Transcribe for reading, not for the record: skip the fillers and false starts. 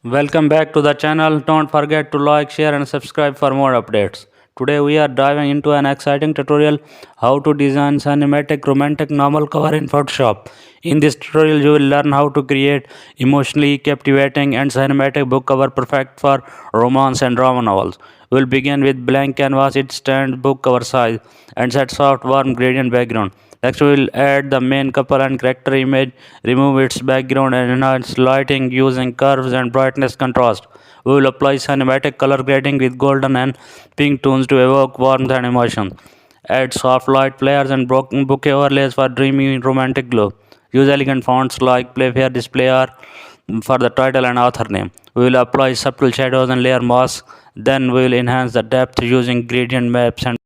Welcome back to the channel. Don't forget to like, share and subscribe for more updates. Today we are diving into an exciting tutorial how to design cinematic romantic novel cover in Photoshop. In this tutorial you will learn how to create emotionally captivating and cinematic book cover perfect for romance and drama novels. We will begin with blank canvas. It stands book cover size and set soft warm gradient background. Next, we will add the main couple and character image, remove its background and enhance lighting using curves and brightness contrast. We will apply cinematic color grading with golden and pink tones to evoke warmth and emotion. Add soft light flares and bouquet overlays for dreamy romantic glow. Use elegant fonts like Playfair Display R for the title and author name. We will apply subtle shadows and layer masks. Then we will enhance the depth using gradient maps and